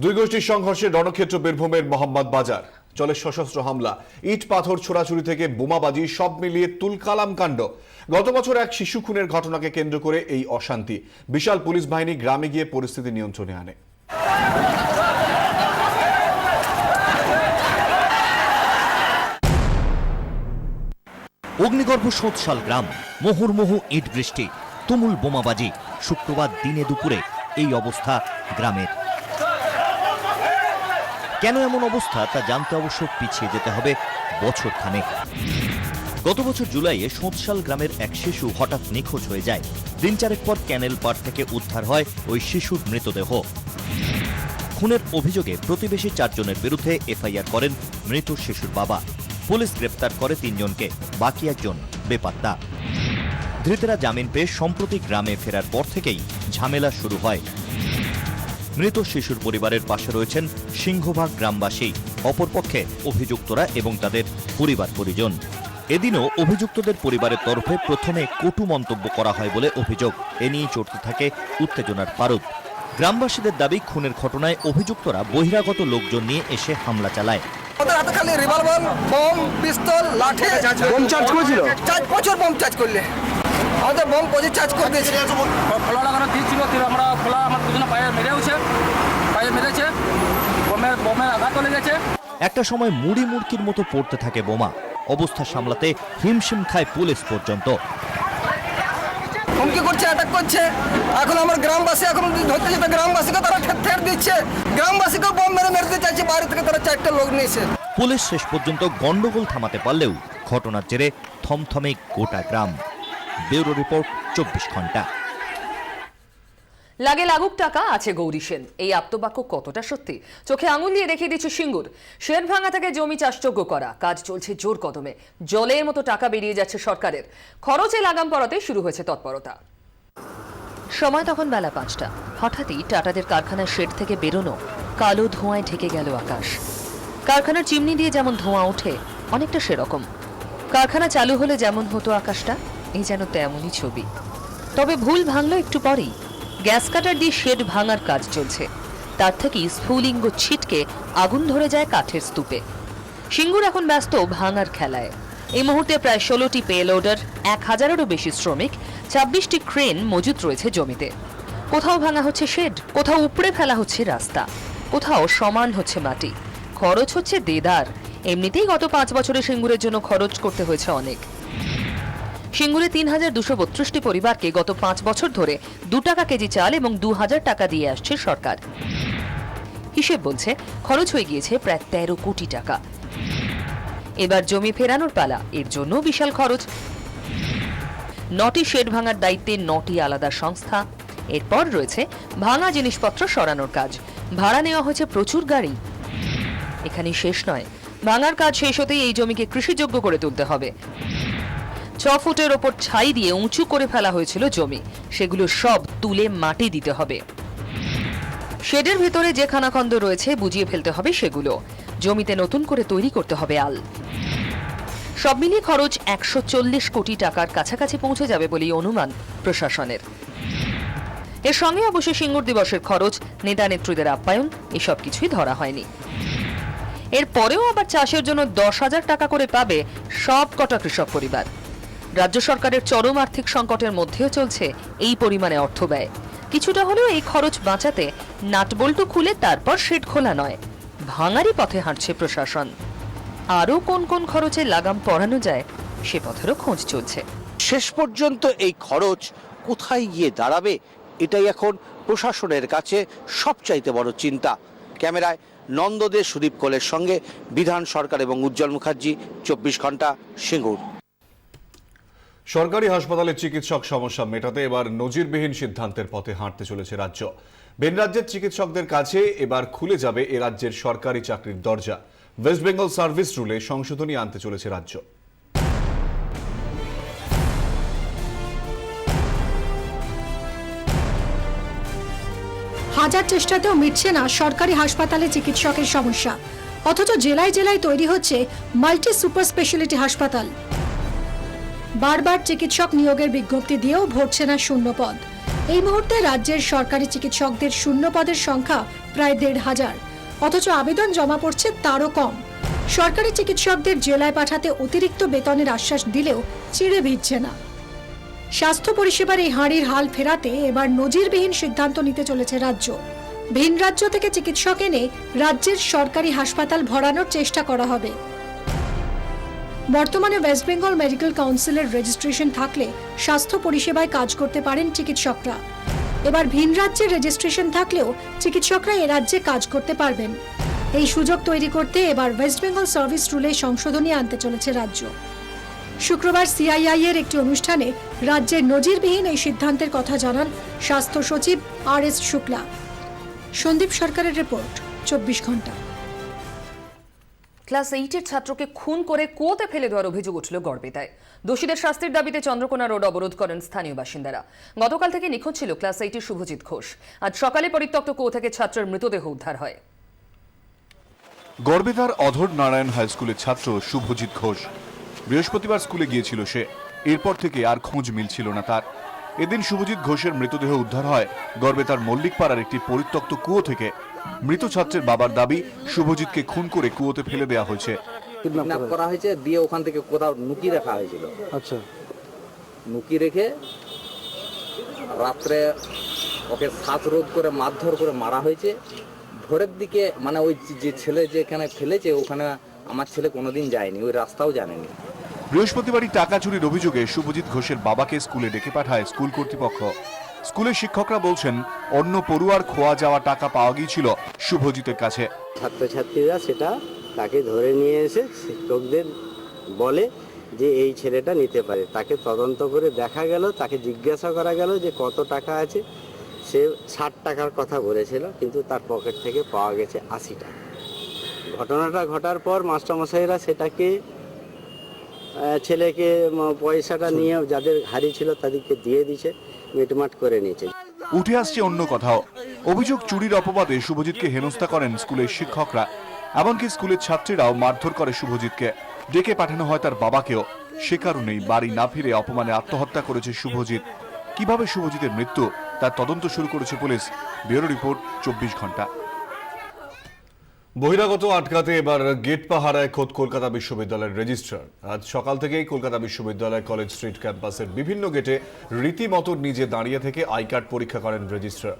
দুই গোষ্ঠীর সংঘর্ষে রণক্ষেত্র বীরভূমের মোহাম্মদ বাজার। চলে সশস্ত্র হামলা, ইট পাথর ছোড়াছুড়ি থেকে বোমাবাজি, সব মিলিয়ে তুলকালাম কাণ্ড। গত বছর এক শিশু খুনের ঘটনাকে কেন্দ্র করে এই অশান্তি। বিশাল পুলিশ বাহিনী গ্রামে গিয়ে পরিস্থিতি নিয়ন্ত্রণে আনে। অগ্নিগর্ভ সোৎসাল গ্রাম, মুহুর্মুহু ইট বৃষ্টি, তুমুল বোমাবাজি। শুক্রবার দিনে দুপুরে এই অবস্থা গ্রামের। কেন এমন অবস্থা তা জানতে অবশ্য পিছিয়ে যেতে হবে বছর খানেক। গত বছর জুলাইয়ে সোৎসাল গ্রামের এক শিশু হঠাৎ নিখোঁজ হয়ে যায়। দিন চারেক পর ক্যানেল পাড় থেকে উদ্ধার হয় ওই শিশুর মৃতদেহ। খুনের অভিযোগে প্রতিবেশী 4 জনের বিরুদ্ধে এফআইআর করেন মৃত শিশুর বাবা। পুলিশ গ্রেপ্তার করে 3 জনকে, বাকি 1 জন বেপাত্তা। ধৃতেরা জামিন পেয়ে সম্প্রতি গ্রামে ফেরার পর থেকেই ঝামেলা শুরু হয়। মৃত শিশুর পরিবারের পাশে রয়েছেন সিংহভাগ গ্রামবাসী, অপরপক্ষে অভিযুক্তরা এবং তাদের পরিবার পরিজন। এদিনও অভিযুক্তদের পরিবারের তরফে প্রথমে কটু মন্তব্য করা হয় বলে অভিযোগ। এ নিয়ে চড়তে থাকে উত্তেজনার পারদ। গ্রামবাসীদের দাবি, খুনের ঘটনায় অভিযুক্তরা বহিরাগত লোকজন নিয়ে এসে হামলা চালায়। ওদের হাতে খালি রিভলভার, বম, পিস্তল, লাঠি। বম চার্জ করেছিল, প্রচুর বম চার্জ করলে আমাদের বম পজিটিভ চার্জ করে দিয়েছে। খোলা লাগানো দিয়েছিল, আমরা খোলা আমার দুজনে পায়ে মেরেছে, বোমের আঘাত চলে গেছে। একটা সময় মুড়ি মুড়কির মতো পড়তে থাকে বোমা। অবস্থা সামলাতে হিমশিম খায় পুলিশ পর্যন্ত। হুমকি করছে, অ্যাটাক করছে। এখন আমার গ্রামবাসী এখন ধরতে যেতে গ্রামবাসীকে তারা ঠের দিচ্ছে, গ্রামবাসীকে বম মেরে মেরতে চাইছে। বাইরে থেকে তারা 4টা লোক নিয়েছে। পুলিশ শেষ পর্যন্ত গন্ডগোল থামাতে পারলেও ঘটনার জেরে থমথমে গোটা গ্রাম। ব্যুরো রিপোর্ট, 24 ঘন্টা। লাগে লাগুক টাকা, আছে গৌরী সেন। এই আপ্তবাক্য কতটা সত্যি চোখে আঙুল দিয়ে দেখিয়ে দিচ্ছে সিঙ্গুর। শেড ভাঙা থেকে জমি চাষযোগ্য করা কাজ চলছে জোর কদমে। জলের মতো টাকা বেরিয়ে যাচ্ছে সরকারের। খরচে লাগাম পড়াতে শুরু হয়েছে তৎপরতা। সময় তখন বেলা 5টা। হঠাৎই টাটাদের কারখানার শেড থেকে বেরোনো কালো ধোঁয়ায় ঢেকে গেল আকাশ। কারখানার চিমনি দিয়ে যেমন ধোঁয়া ওঠে, অনেকটা সেরকম। কারখানা চালু হলে যেমন হতো আকাশটা, এই যেন তেমনই ছবি। তবে ভুল ভাঙলো একটু পরেই। গ্যাস কাটার দিয়ে শেড ভাঙার কাজ চলছে, তার থেকেই স্ফুলিঙ্গ ছিটকে আগুন ধরে যায় কাঠের স্তূপে। সিঙ্গুর এখন ব্যস্ত ভাঙার খেলায়। এই মুহূর্তে প্রায় 16টি পে লোডার, 1000-এরও বেশি শ্রমিক, 26টি ক্রেন মজুত রয়েছে জমিতে। কোথাও ভাঙা হচ্ছে শেড, কোথাও উপড়ে ফেলা হচ্ছে রাস্তা, কোথাও সমান হচ্ছে মাটি। খরচ হচ্ছে দেদার। এমনিতেই গত 5 বছরে সিঙ্গুরের জন্য খরচ করতে হয়েছে অনেক। সিঙ্গুরে 3232টি পরিবারকে গত 5 বছর ধরে 2 টাকা কেজি চাল এবং 2000 টাকা দিয়ে আসছে সরকার। হিসেব বলছে খরচ হয়ে গিয়েছে প্রায় 13 কোটি টাকা। এবার জমি ফেরানোর পালা, এর জন্য বিশাল খরচ। 9টি শেড ভাঙার দায়িত্বে 9টি আলাদা সংস্থা। এরপর রয়েছে ভাঙা জিনিসপত্র সরানোর কাজ। ভাড়া নেওয়া হয়েছে প্রচুর গাড়ি। এখানেই শেষ নয়, ভাঙার কাজ শেষ হতেই এই জমিকে কৃষিযোগ্য করে তুলতে হবে। 6 ফুটের ওপর ছাই দিয়ে উঁচু করে ফেলা হয়েছিল জমি, সেগুলো সব তুলে মাটি দিতে হবে। শেডের ভেতরে যে খানাখন্দ রয়েছে বুঝিয়ে ফেলতে হবে সেগুলো। জমিতে নতুন করে তৈরি করতে হবে আল। সব মিলিয়ে খরচ 140 কোটি টাকার কাছাকাছি পৌঁছে যাবে বলেই অনুমান প্রশাসনের। এর সঙ্গে অবশ্য সিঙ্গুর দিবসের খরচ, নেতা নেত্রীদের আপ্যায়ন, এসব কিছুই ধরা হয়নি। এরপরেও আবার চাষের জন্য 10,000 টাকা করে পাবে সব কটা কৃষক পরিবার। রাজ্য সরকারের চরম আর্থিক সংকটের মধ্যেও চলছে এই পরিমাণে অর্থ ব্যয়। কিছুটা হলেও এই খরচ বাঁচাতে নাটবল্টু খুলে তারপর শেড খোলা নয়, ভাঙারই পথে হাঁটছে প্রশাসন। আরও কোন কোন খরচে লাগাম পড়ানো যায় সে পথেরও খোঁজ চলছে। শেষ পর্যন্ত এই খরচ কোথায় গিয়ে দাঁড়াবে, এটাই এখন প্রশাসনের কাছে সবচাইতে বড় চিন্তা। ক্যামেরায় নন্দদে, সুদীপ কোলের সঙ্গে বিধান সরকার এবং উজ্জ্বল মুখার্জি, 24 ঘন্টা, সিঙ্গুর। সরকারি হাসপাতালে চিকিৎসক সমস্যা মেটাতে এবার নজিরবিহীন সিদ্ধান্তের পথে হাঁটতে চলেছে রাজ্য। ভিন রাজ্যের চিকিৎসকদের কাছে এবার খুলে যাবে এ রাজ্যের সরকারি চাকরির দরজা। ওয়েস্ট বেঙ্গল সার্ভিস রুলে সংশোধনী আনতে চলেছে রাজ্য। হাজার চেষ্টাতেও মিটছে না সরকারি হাসপাতালে চিকিৎসকের সমস্যা, অথচ জেলায় জেলায় তৈরি হচ্ছে মাল্টি সুপার স্পেশালিটি হাসপাতাল। বারবার চিকিৎসক নিয়োগের বিজ্ঞপ্তি দিয়েও ভরছে না শূন্য পদ। এই মুহূর্তে রাজ্যের সরকারি চিকিৎসকদের শূন্য পদের সংখ্যা প্রায় ১,৫০০, অথচ আবেদন জমা পড়ছে তারও কম। সরকারি চিকিৎসকদের জেলায় পাঠাতে অতিরিক্ত বেতনের আশ্বাস দিলেও চিড়ে ভিজছে না। স্বাস্থ্য পরিষেবার এই হাঁড়ির হাল ফেরাতে এবার নজিরবিহীন সিদ্ধান্ত নিতে চলেছে রাজ্য। ভিন রাজ্য থেকে চিকিৎসক এনে রাজ্যের সরকারি হাসপাতাল ভরানোর চেষ্টা করা হবে। বর্তমানে ওয়েস্ট বেঙ্গল মেডিকেল কাউন্সিলের রেজিস্ট্রেশন থাকলে স্বাস্থ্য পরিষেবায় কাজ করতে পারেন চিকিৎসকরা। এবার ভিন রাজ্যের রেজিস্ট্রেশন থাকলেও চিকিৎসকরা এ রাজ্যে কাজ করতে পারবেন। এই সুযোগ তৈরি করতে এবার ওয়েস্ট বেঙ্গল সার্ভিস রুলে সংশোধনী আনতে চলেছে রাজ্য। শুক্রবার সিআইআই এর একটি অনুষ্ঠানে রাজ্যের নজিরবিহীন এই সিদ্ধান্তের কথা জানান স্বাস্থ্য সচিব আর.এস. শুক্লা। সন্দীপ সরকারের রিপোর্ট, ২৪ ঘন্টা। ক্লাস 8-এর ছাত্রকে খুন করে কুয়োতে ফেলে দেওয়ার অভিযোগ উঠল গড়বেতায়। দোষীদের শাস্তির দাবিতে চন্দ্রকোনা রোড অবরোধ করেন স্থানীয় বাসিন্দারা। গতকাল থেকে নিখোঁজ ছিল ক্লাস 8-এর শুভজিৎ ঘোষ। আজ সকালে পরিত্যক্ত কুয়ো থেকে ছাত্রের মৃতদেহ উদ্ধার হয়। গড়বেতার অধর নারায়ণ হাই স্কুলের ছাত্র শুভজিৎ ঘোষ বৃহস্পতিবার স্কুলে গিয়েছিল সে। এরপর থেকে আর খোঁজ মিলছিল না তার। এদিন শুভজিৎ ঘোষের মৃতদেহ উদ্ধার হয় গড়বেতার মল্লিকপাড়ার একটি পরিত্যক্ত কুয়ো থেকে। মৃত ছাত্রের বাবার দাবি, শুভজিৎকে খুন করে কুয়োতে ফেলে দেওয়া হয়েছে। কিডন্যাপ করা হয়েছে, দিয়ে ওখান থেকে কোথাও নুকি রাখা হয়েছিল। আচ্ছা, নুকি রেখে রাত্রে ওকে শ্বাসরোধ করে মারধর করে মারা হয়েছে। ভোরের দিকে মানে ওই যে ছেলে যেখানে ফেলেছে ওখানে আমার ছেলে কোনোদিন যায়নি, ওই রাস্তাও জানেনি। বৃহস্পতিবারই টাকা চুরির অভিযোগে শুভজিৎ ঘোষের বাবাকে স্কুলে ডেকে পাঠায় স্কুল কর্তৃপক্ষ। স্কুলের শিক্ষকরা বলছেন, অন্য পড়ুয়ার খোয়া যাওয়া টাকা পাওয়া গিয়েছিল শুভজিতের কাছে। ছাত্রছাত্রীরা সেটা তাকে ধরে নিয়ে এসে শিক্ষকদের বলে যে এই ছেলেটা নিতে পারে। তাকে তদন্ত করে দেখা গেল, তাকে জিজ্ঞাসা করা গেল যে কত টাকা আছে। সে ৬০ টাকার কথা বলেছিল, কিন্তু তার পকেট থেকে পাওয়া গেছে ৮০ টাকা। ঘটনাটা ঘটার পর মাস্টারমশাইরা সেটাকে ছেলেকে পয়সাটা নিয়ে যাদের হারিয়েছিল তাদেরকে দিয়ে দিয়েছে, মিটমাট করে নিয়েছে। উঠে আসছে অন্য কথাও। অভিযোগ, চুরির অপবাদে শুভজিৎকে হেনস্থা করেন স্কুলের শিক্ষকরা। এমনকি স্কুলের ছাত্রীরাও মারধর করে শুভজিৎকে। ডেকে পাঠানো হয় তার বাবাকেও। সে কারণেই বাড়ি না ফিরে অপমানে আত্মহত্যা করেছে শুভজিৎ। কিভাবে শুভজিতের মৃত্যু তার তদন্ত শুরু করেছে পুলিশ। ব্যুরো রিপোর্ট, ২৪ ঘন্টা। বহিরাগত আটকাতে এবার গেট পাহারায় খোদ কলকাতা বিশ্ববিদ্যালয়ের রেজিস্ট্রার। আজ সকাল থেকেই কলকাতা বিশ্ববিদ্যালয় কলেজ স্ট্রিট ক্যাম্পাসের বিভিন্ন গেটে রীতিমতো নিজে দাঁড়িয়ে থেকে আই কার্ড পরীক্ষা করেন রেজিস্ট্রার।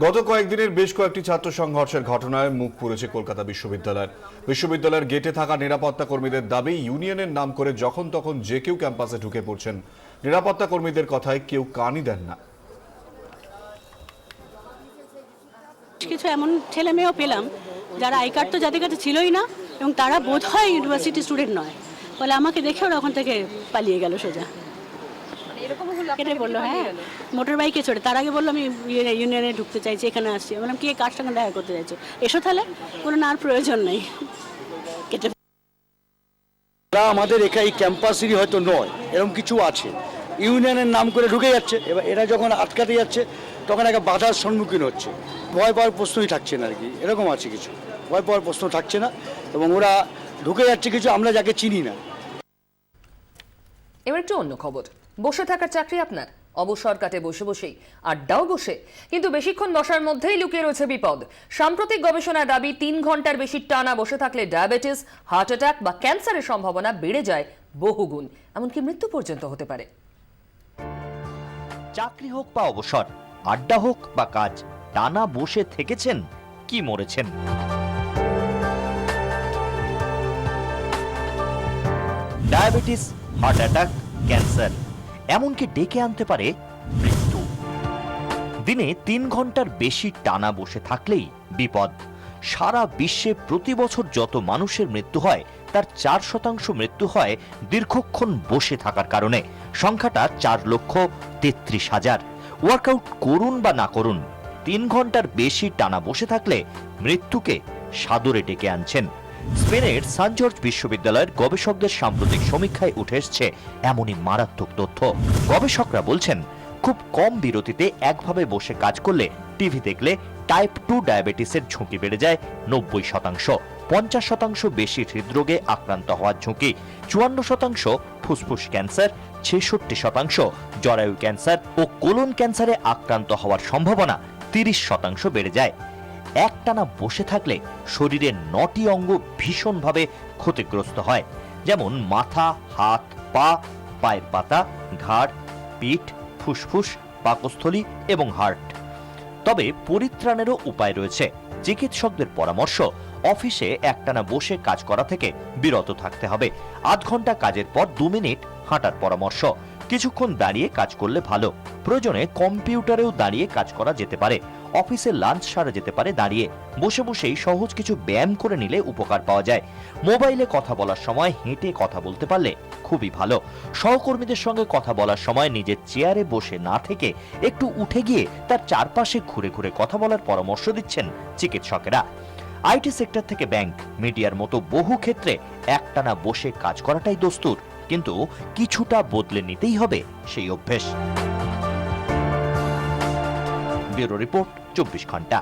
গত কয়েকদিনের বেশ কয়েকটি ছাত্র সংঘর্ষের ঘটনায় মুখ পুড়েছে কলকাতা বিশ্ববিদ্যালয়ের গেটে থাকা নিরাপত্তা কর্মীদের দাবি, ইউনিয়নের নাম করে যখন তখন যে কেউ ক্যাম্পাসে ঢুকে পড়ছেন। নিরাপত্তা কর্মীদের কথায় কেউ কানই দেন না। কিছু এমন ছেলে মেয়েও পেলাম যারা আই কার্ড তো যাদের কাছে ছিলই না, এবং তারা বোধ হয় ইউনিভার্সিটি স্টুডেন্ট নয় বলে আমাকে দেখে ওরা ওখান থেকে পালিয়ে গেল সোজা। কেটে বললো হ্যাঁ মোটর বাইকে চড়ে। তার আগে বললো আমি ইউনিয়নে ঢুকতে চাইছি, এখানে আসছি। বললাম কে কার সঙ্গে দেখা করতে চাইছো, এসো তাহলে। বলে না, আর প্রয়োজন নেই। কেটে আমাদের এই ক্যাম্পাসেরই হয়তো নয়, এরকম কিছু আছে। ইউনিয়নের নাম করে ঢুকে যাচ্ছে। এবার এরা যখন আটকাতে যাচ্ছে তখন একটা বাধার সম্মুখীন হচ্ছে। ভয় পাওয়ার প্রশ্নই থাকছে না আর কি, এরকম আছে কিছু। ভয় পাওয়ার প্রশ্ন থাকছে না এবং ওরা ঢুকে যাচ্ছে কিছু আমরা যাকে চিনি না। এবার একটু অন্য খবর। বসে থাকার চাকরি আপনার? অবসর কাটে বসে বসেই, আড্ডাও বসে, কিন্তু বেশিক্ষণ বসার মধ্যেই লুকিয়ে রয়েছে বিপদ। সাম্প্রতিক গবেষণার দাবি, ৩ ঘন্টার বেশি টানা বসে থাকলে ডায়াবেটিস, হার্ট অ্যাটাক বা ক্যান্সারের সম্ভাবনা বেড়ে যায় বহুগুণ, এমনকি মৃত্যু পর্যন্ত হতে পারে। চাকরি হোক বা অবসর, আড্ডা হোক বা কাজ, টানা বসে থেকেছেন কি মরেছেন? ডায়াবেটিস, হার্ট অ্যাটাক, ক্যান্সার, এমনকি ডেকে আনতে পারে মৃত্যু। দিনে ৩ ঘন্টার বেশি টানা বসে থাকলেই বিপদ। সারা বিশ্বে প্রতি বছর যত মানুষের মৃত্যু হয় তার ৪% মৃত্যু হয় দীর্ঘক্ষণ বসে থাকার কারণে। সংখ্যাটা ৪,৩৩,০০০। ওয়ার্কআউট করুন বা না করুন, ৩ ঘন্টার বেশি টানা বসে থাকলে মৃত্যুকে সাদরে ডেকে আনছেন। স্পেনের সান জর্জ বিশ্ববিদ্যালয়ের গবেষকদের সাম্প্রতিক সমীক্ষায় উঠে এসছে এমনই মারাত্মক তথ্য। গবেষকরা বলছেন, খুব কম বিরতিতে একভাবে বসে কাজ করলে, টিভি দেখলে টাইপ 2 ডায়াবেটিসের ঝুঁকি বেড়ে যায় ৯০%। ৫০% বেশি হৃদরোগে আক্রান্ত হওয়ার ঝুঁকি, ৫৪% ফুসফুস ক্যান্সার, ৬৬% জরায়ু ক্যান্সার ও কোলন ক্যান্সারে আক্রান্ত হওয়ার সম্ভাবনা ৩০% বেড়ে যায়। একটানা বসে থাকলে শরীরের 9টি অঙ্গ ভীষণভাবে ক্ষতিগ্রস্ত হয়, যেমন মাথা, হাত, পা, পায়ের পাতা, ঘাড়, পিঠ, ফুসফুস, পাকস্থলী এবং হার্ট। তবে পরিত্রাণেরও উপায় রয়েছে। চিকিৎসকদের পরামর্শ, অফিসে একটানা বসে কাজ করা থেকে বিরত থাকতে হবে। 8 ঘন্টা কাজের পর 2 মিনিট হাঁটার পরামর্শ। কিছুক্ষণ দাঁড়িয়ে কাজ করলে ভালো। প্রয়োজনে কম্পিউটারেও দাঁড়িয়ে কাজ করা যেতে পারে। অফিসে লাঞ্চ সারা যেতে পারে দাঁড়িয়ে। বসে বসেই সহজ কিছু ব্যায়াম করে নিলে উপকার পাওয়া যায়। মোবাইলে কথা বলার সময় হেঁটে কথা বলতে পারলে খুবই ভালো। সহকর্মীদের সঙ্গে কথা বলার সময় নিজের চেয়ারে বসে না থেকে একটু উঠে গিয়ে তার চারপাশে ঘুরে ঘুরে কথা বলার পরামর্শ দিচ্ছেন চিকিৎসকেরা। আইটি সেক্টর থেকে ব্যাংক, মিডিয়ার মতো বহু ক্ষেত্রে একটানা বসে কাজ করাটাই দস্তুর, কিন্তু কিছুটা বদলে নিতেই হবে সেই অভ্যেস। ব্যুরো রিপোর্ট, 24 ঘন্টা।